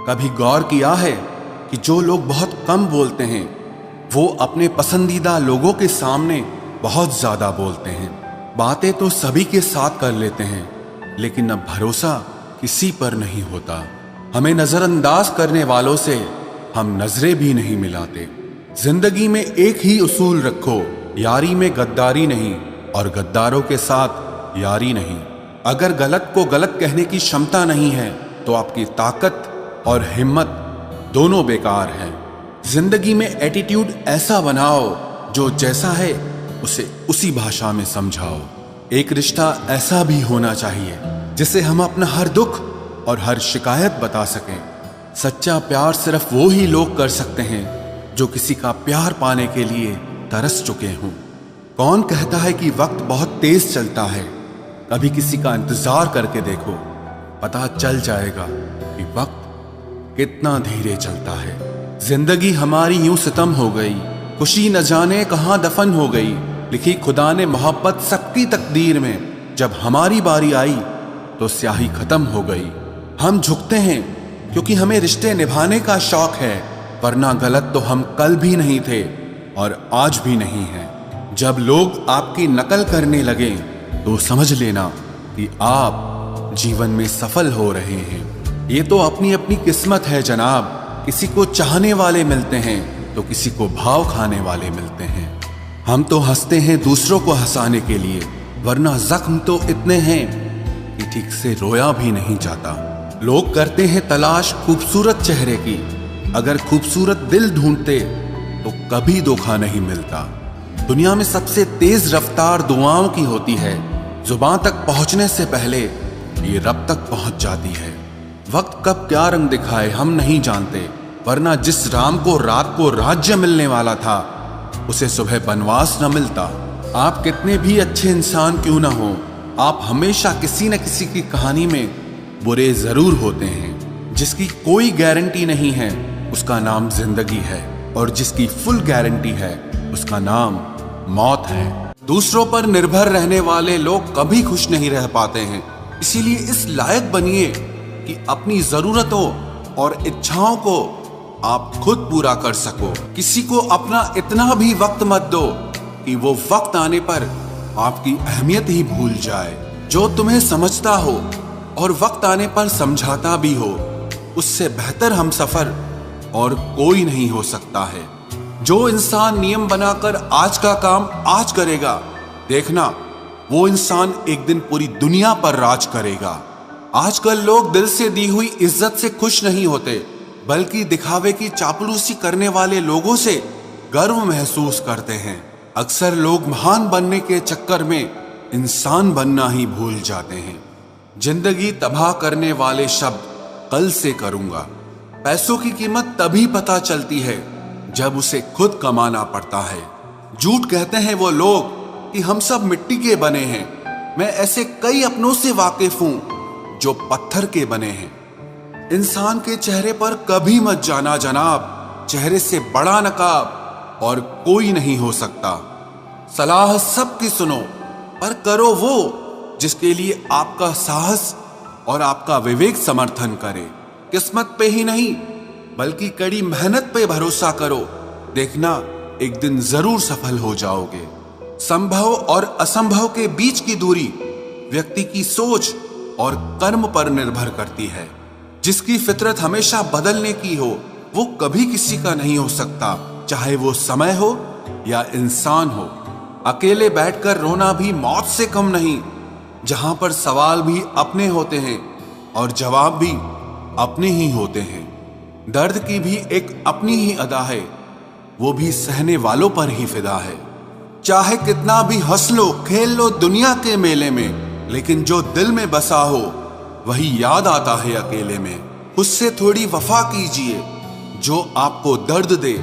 कभी गौर किया है कि जो लोग बहुत कम बोलते हैं वो अपने पसंदीदा लोगों के सामने बहुत ज़्यादा बोलते हैं। बातें तो सभी के साथ कर लेते हैं, लेकिन अब भरोसा किसी पर नहीं होता। हमें नज़रअंदाज करने वालों से हम नजरें भी नहीं मिलाते। जिंदगी में एक ही उसूल रखो, यारी में गद्दारी नहीं और गद्दारों के साथ यारी नहीं। अगर गलत को गलत कहने की क्षमता नहीं है तो आपकी ताकत और हिम्मत दोनों बेकार हैं। जिंदगी में एटीट्यूड ऐसा बनाओ जो जैसा है उसे उसी भाषा में समझाओ। एक रिश्ता ऐसा भी होना चाहिए जिसे हम अपना हर दुख और हर शिकायत बता सकें। सच्चा प्यार सिर्फ वो ही लोग कर सकते हैं जो किसी का प्यार पाने के लिए तरस चुके हों। कौन कहता है कि वक्त बहुत तेज चलता है? कभी किसी का इंतजार करके देखो, पता चल जाएगा कि वक्त कितना धीरे चलता है। जिंदगी हमारी यूं सितम हो गई, खुशी न जाने कहां दफन हो गई। लिखी खुदा ने मोहब्बत सबकी तकदीर में, जब हमारी बारी आई तो स्याही खत्म हो गई। हम झुकते हैं क्योंकि हमें रिश्ते निभाने का शौक है, वरना गलत तो हम कल भी नहीं थे और आज भी नहीं हैं। जब लोग आपकी नकल करने लगे तो समझ लेना कि आप जीवन में सफल हो रहे हैं। ये तो अपनी अपनी किस्मत है जनाब। किसी को चाहने वाले मिलते हैं तो किसी को भाव खाने वाले मिलते हैं। हम तो हंसते हैं दूसरों को हंसाने के लिए, वरना जख्म तो इतने हैं कि ठीक से रोया भी नहीं जाता। लोग करते हैं तलाश खूबसूरत चेहरे की, अगर खूबसूरत दिल ढूंढते तो कभी धोखा नहीं मिलता। दुनिया में सबसे तेज रफ्तार दुआओं की होती है, जुबान तक पहुंचने से पहले ये रब तक पहुंच जाती है। वक्त कब क्या रंग दिखाए हम नहीं जानते, वरना जिस राम को रात को राज्य मिलने वाला था उसे सुबह बनवास न मिलता। आप कितने भी अच्छे इंसान क्यों ना हो, आप हमेशा किसी न किसी की कहानी में बुरे जरूर होते हैं। जिसकी कोई गारंटी नहीं है उसका नाम जिंदगी है, और जिसकी फुल गारंटी है उसका नाम मौत है। दूसरों पर निर्भर रहने वाले लोग कभी खुश नहीं रह पाते हैं। इसीलिए इस लायक बनिए कि अपनी जरूरतों और इच्छाओं को आप खुद पूरा कर सको। किसी को अपना इतना भी वक्त मत दो कि वो वक्त आने पर आपकी अहमियत ही भूल जाए। जो तुम्हें समझता हो और वक्त आने पर समझाता भी हो, उससे बेहतर हमसफर और कोई नहीं हो सकता है। जो इंसान नियम बनाकर आज का काम आज करेगा, देखना वो इंसान एक दिन पूरी दुनिया पर राज करेगा। आजकल लोग दिल से दी हुई इज्जत से खुश नहीं होते, बल्कि दिखावे की चापलूसी करने वाले लोगों से गर्व महसूस करते हैं। अक्सर लोग महान बनने के चक्कर में इंसान बनना ही भूल जाते हैं। जिंदगी तबाह करने वाले शब्द कल से करूंगा। पैसों की कीमत तभी पता चलती है जब उसे खुद कमाना पड़ता है। झूठ कहते हैं वो लोग कि हम सब मिट्टी के बने हैं। मैं ऐसे कई अपनों से वाकिफ हूं जो पत्थर के बने हैं। इंसान के चेहरे पर कभी मत जाना जनाब, चेहरे से बड़ा नकाब और कोई नहीं हो सकता। सलाह सबकी सुनो, पर करो वो जिसके लिए आपका साहस और आपका विवेक समर्थन करे। किस्मत पे ही नहीं बल्कि कड़ी मेहनत पे भरोसा करो, देखना एक दिन जरूर सफल हो जाओगे। संभव और असंभव के बीच की दूरी व्यक्ति की सोच और कर्म पर निर्भर करती है। जिसकी फितरत हमेशा बदलने की हो वो कभी किसी का नहीं हो सकता, चाहे वो समय हो या इंसान हो। अकेले बैठकर रोना भी मौत से कम नहीं, जहां पर सवाल भी अपने होते हैं और जवाब भी अपने ही होते हैं। दर्द की भी एक अपनी ही अदा है, वो भी सहने वालों पर ही फिदा है। चाहे कितना भी हंस लो खेल लो दुनिया के मेले में, लेकिन जो दिल में बसा हो वही याद आता है अकेले में। उससे थोड़ी वफा कीजिए, जो आपको दर्द दे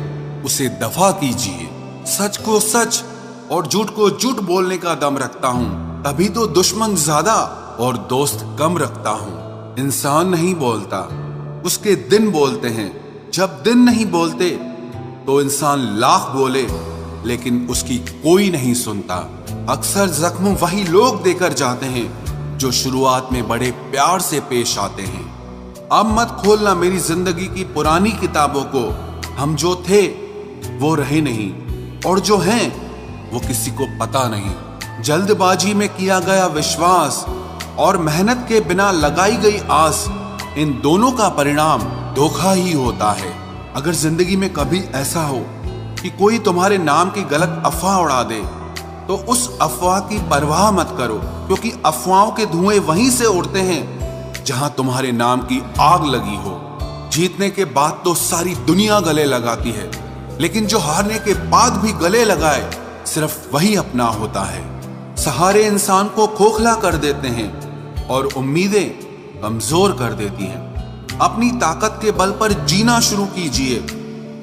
उसे दफा कीजिए। सच को सच और झूठ को झूठ बोलने का दम रखता हूँ, तभी तो दुश्मन ज्यादा और दोस्त कम रखता हूँ। इंसान नहीं बोलता, उसके दिन बोलते हैं। जब दिन नहीं बोलते तो इंसान लाख बोले लेकिन उसकी कोई नहीं सुनता। अक्सर जख्म वही लोग देकर जाते हैं जो शुरुआत में बड़े प्यार से पेश आते हैं। अब मत खोलना मेरी जिंदगी की पुरानी किताबों को। हम जो थे वो रहे नहीं, और जो हैं वो किसी को पता नहीं। जल्दबाजी में किया गया विश्वास और मेहनत के बिना लगाई गई आस, इन दोनों का परिणाम धोखा ही होता है। अगर जिंदगी में कभी ऐसा हो कि कोई तुम्हारे नाम की गलत अफवाह उड़ा दे, तो उस अफवाह की परवाह मत करो, क्योंकि अफवाहों के धुएं वहीं से उड़ते हैं जहां तुम्हारे नाम की आग लगी हो। जीतने के बाद तो सारी दुनिया गले लगाती है, लेकिन जो हारने के बाद भी गले लगाए सिर्फ वही अपना होता है। सहारे इंसान को खोखला कर देते हैं और उम्मीदें कमजोर कर देती हैं। अपनी ताकत के बल पर जीना शुरू कीजिए।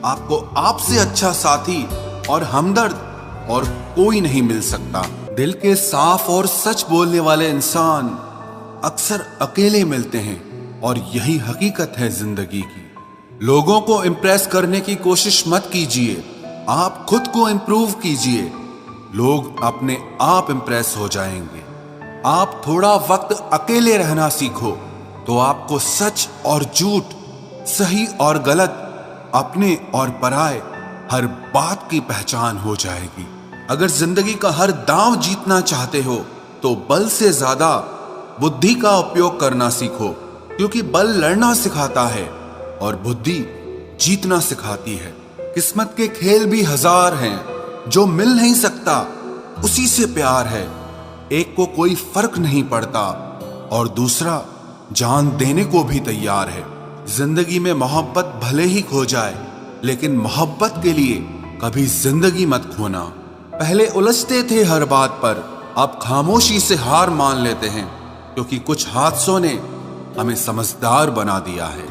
आपको आपसे अच्छा साथी और हमदर्द और कोई नहीं मिल सकता। दिल के साफ और सच बोलने वाले इंसान अक्सर अकेले मिलते हैं, और यही हकीकत है जिंदगी की। लोगों को इम्प्रेस करने की कोशिश मत कीजिए, आप खुद को इम्प्रूव कीजिए। लोग अपने आप इम्प्रेस हो जाएंगे। आप थोड़ा वक्त अकेले रहना सीखो, तो आपको सच और झूठ, सही और गलत, अपने और पराये हर बात की पहचान हो जाएगी। अगर जिंदगी का हर दांव जीतना चाहते हो, तो बल से ज्यादा बुद्धि का उपयोग करना सीखो, क्योंकि बल लड़ना सिखाता है और बुद्धि जीतना सिखाती है। किस्मत के खेल भी हजार हैं, जो मिल नहीं सकता उसी से प्यार है। एक को कोई फर्क नहीं पड़ता और दूसरा जान देने को भी तैयार है। जिंदगी में मोहब्बत भले ही खो जाए, लेकिन मोहब्बत के लिए कभी जिंदगी मत खोना। पहले उलझते थे हर बात पर, अब खामोशी से हार मान लेते हैं, क्योंकि कुछ हादसों ने हमें समझदार बना दिया है।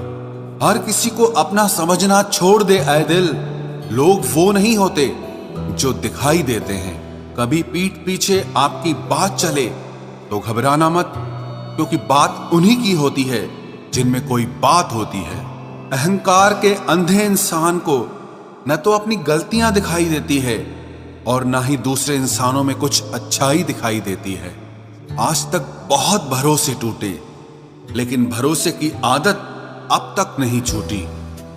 हर किसी को अपना समझना छोड़ दे ऐ दिल। लोग वो नहीं होते जो दिखाई देते हैं। कभी पीठ पीछे आपकी बात चले तो घबराना मत, क्योंकि बात उन्हीं की होती है जिनमें कोई बात होती है। अहंकार के अंधे इंसान को न तो अपनी गलतियां दिखाई देती है और ना ही दूसरे इंसानों में कुछ अच्छाई दिखाई देती है। आज तक बहुत भरोसे टूटे, लेकिन भरोसे की आदत अब तक नहीं छूटी।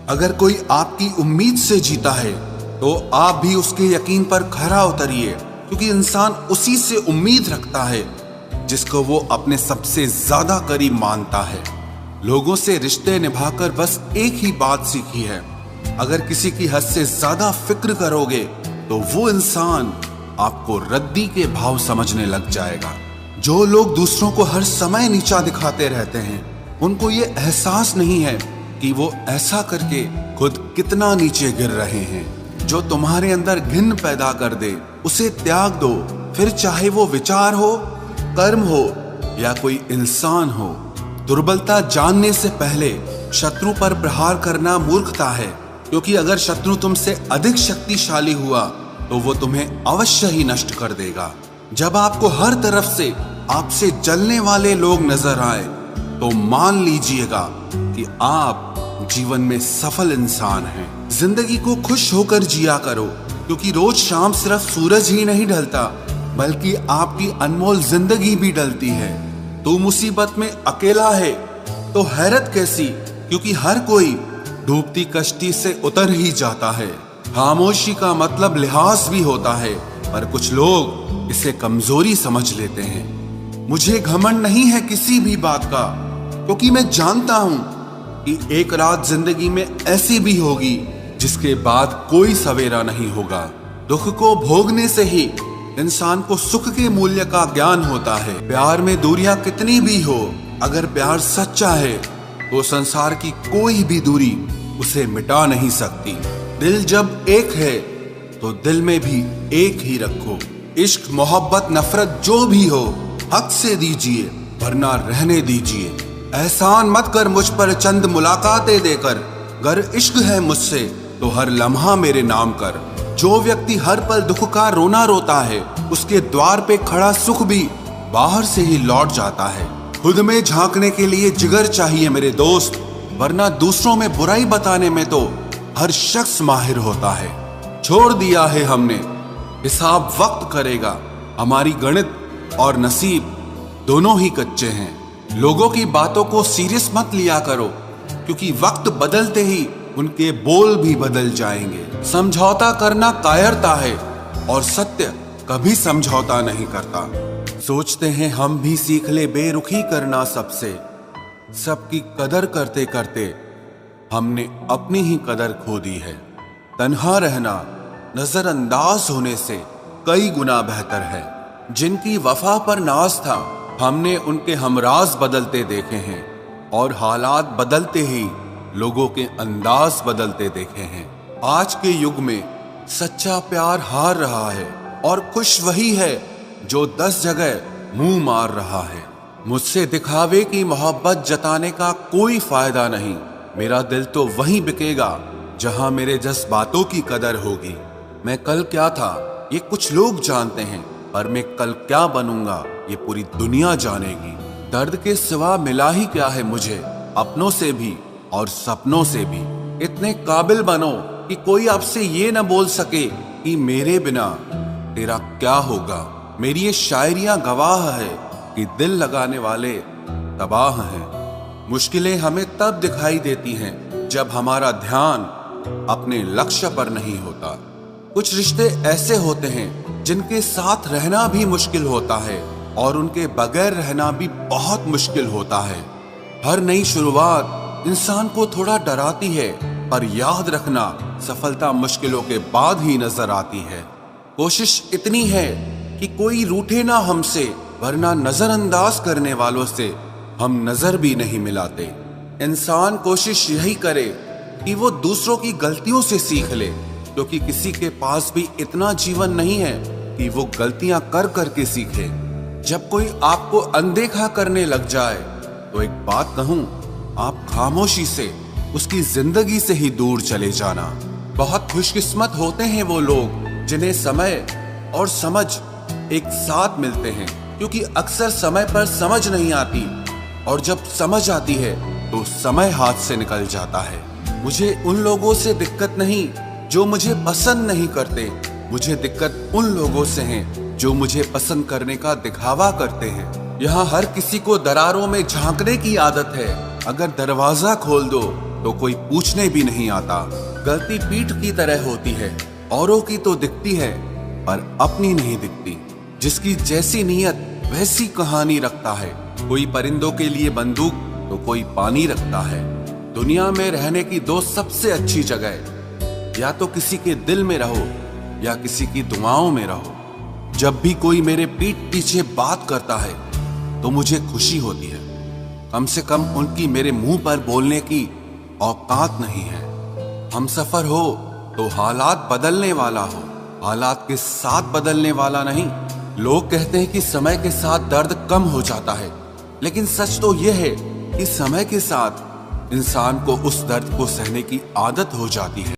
अगर कोई आपकी उम्मीद से जीता है, तो आप भी उसके यकीन पर खरा उतरिए, क्योंकि इंसान उसी से उम्मीद रखता है जिसको वो अपने सबसे ज्यादा करीब मानता है। लोगों से रिश्ते निभाकर बस एक ही बात सीखी है, अगर किसी की हद से ज्यादा फिक्र करोगे तो वो इंसान आपको रद्दी के भाव समझने लग जाएगा। जो लोग दूसरों को हर समय नीचा दिखाते रहते हैं, उनको ये एहसास नहीं है कि वो ऐसा करके खुद कितना नीचे गिर रहे हैं। जो तुम्हारे अंदर घिन पैदा कर दे, उसे त्याग दो, फिर चाहे वो विचार हो, कर्म हो या कोई इंसान हो। दुर्बलता जानने से पहले शत्रु पर प्रहार करना मूर्खता है, क्योंकि अगर शत्रु तुमसे अधिक शक्तिशाली हुआ तो वो तुम्हें अवश्य ही नष्ट कर देगा। जब आपको हर तरफ से आपसे जलने वाले लोग नजर आए, तो मान लीजिएगा कि आप जीवन में सफल इंसान हैं। जिंदगी को खुश होकर जिया करो, क्योंकि रोज शाम सिर्फ सूरज ही नहीं ढलता, बल्कि आपकी अनमोल जिंदगी भी ढलती है। तू मुसीबत में अकेला है तो हैरत कैसी, क्योंकि हर कोई डूबती कश्ती से उतर ही जाता है। खामोशी का मतलब लिहाज भी होता है, पर कुछ लोग इसे कमजोरी समझ लेते हैं। मुझे घमंड नहीं है किसी भी बात का, क्योंकि मैं जानता हूं कि एक रात जिंदगी में ऐसी भी होगी जिसके बाद कोई सवेरा नहीं होगा। दुख को भोगने से ही इंसान को सुख के मूल्य का ज्ञान होता है। प्यार में दूरियां कितनी भी हो, अगर प्यार सच्चा है तो संसार की कोई भी दूरी उसे मिटा नहीं सकती। दिल जब एक है तो दिल में भी एक ही रखो। इश्क मोहब्बत नफरत जो भी हो, हक से दीजिए वरना रहने दीजिए। एहसान मत कर मुझ पर चंद मुलाकातें देकर, गर इश्क है मुझसे तो हर लम्हा मेरे नाम कर। जो व्यक्ति हर पल दुख का रोना रोता है, उसके द्वार पे खड़ा सुख भी बाहर से ही लौट जाता है। खुद में झांकने के लिए जिगर चाहिए मेरे दोस्त, वरना दूसरों में बुराई बताने में तो हर शख्स माहिर होता है। छोड़ दिया है हमने, हिसाब वक्त करेगा। हमारी गणित और नसीब दोनों ही कच्चे हैं। लोगों की बातों को सीरियस मत लिया करो, क्योंकि वक्त बदलते ही उनके बोल भी बदल जाएंगे। समझौता करना कायरता है और सत्य कभी समझौता नहीं करता। सोचते हैं हम भी सीख ले बेरुखी करना सबसे, सबकी कदर करते करते हमने अपनी ही कदर खो दी है। तन्हा रहना नजरअंदाज होने से कई गुना बेहतर है। जिनकी वफा पर नाज था हमने उनके हमराज बदलते देखे हैं, और हालात बदलते ही लोगों के अंदाज बदलते देखे हैं। आज के युग में सच्चा प्यार हार रहा है और खुश वही है जो 10 जगह मुंह मार रहा है। मुझसे दिखावे की मोहब्बत जताने का कोई फायदा नहीं। मेरा दिल तो वहीं बिकेगा जहां मेरे जज्बातों की कदर होगी। मैं कल क्या था ये कुछ लोग जानते हैं, पर मैं कल क्या बनूंगा ये पूरी दुनिया जानेगी। दर्द के सिवा मिला ही क्या है मुझे अपनों से भी और सपनों से भी। इतने काबिल बनो कि कोई आपसे ये न बोल सके कि मेरे बिना तेरा क्या होगा। मेरी ये शायरियां गवाह है कि दिल लगाने वाले तबाह हैं। मुश्किलें हमें तब दिखाई देती हैं जब हमारा ध्यान अपने लक्ष्य पर नहीं होता। कुछ रिश्ते ऐसे होते हैं जिनके साथ रहना भी मुश्किल होता है और उनके बगैर रहना भी बहुत मुश्किल होता है। हर नई शुरुआत इंसान को थोड़ा डराती है, पर याद रखना सफलता मुश्किलों के बाद ही नजर आती है। कोशिश इतनी है कि कोई रूठे ना हमसे, वरना नजरअंदाज करने वालों से हम नजर भी नहीं मिलाते। इंसान कोशिश यही करे कि वो दूसरों की गलतियों से सीख ले, क्योंकि किसी के पास भी इतना जीवन नहीं है कि वो गलतियां कर करके सीखे। जब कोई आपको अनदेखा करने लग जाए तो एक बात कहूं, आप खामोशी से उसकी जिंदगी से ही दूर चले जाना। बहुत खुशकिस्मत होते हैं वो लोग जिन्हें समय और समझ एक साथ मिलते हैं, क्योंकि अक्सर समय पर समझ नहीं आती और जब समझ आती है तो समय हाथ से निकल जाता है। मुझे उन लोगों से दिक्कत नहीं जो मुझे पसंद नहीं करते, मुझे दिक्कत उन लोगों से है जो मुझे पसंद करने का दिखावा करते हैं। यहाँ हर किसी को दरारों में झांकने की आदत है। अगर दरवाजा खोल दो तो कोई पूछने भी नहीं आता। गलती पीठ की तरह होती है, औरों की तो दिखती है पर अपनी नहीं दिखती। जिसकी जैसी नीयत वैसी कहानी रखता है। कोई परिंदों के लिए बंदूक तो कोई पानी रखता है। दुनिया में रहने की दो सबसे अच्छी जगह, या तो किसी के दिल में रहो या किसी की दुआओं में रहो। जब भी कोई मेरे पीठ पीछे बात करता है तो मुझे खुशी होती है। कम से कम उनकी मेरे मुंह पर बोलने की औकात नहीं है। हमसफर हो तो हालात बदलने वाला हो, हालात के साथ बदलने वाला नहीं। लोग कहते हैं कि समय के साथ दर्द कम हो जाता है, लेकिन सच तो यह है कि समय के साथ इंसान को उस दर्द को सहने की आदत हो जाती है।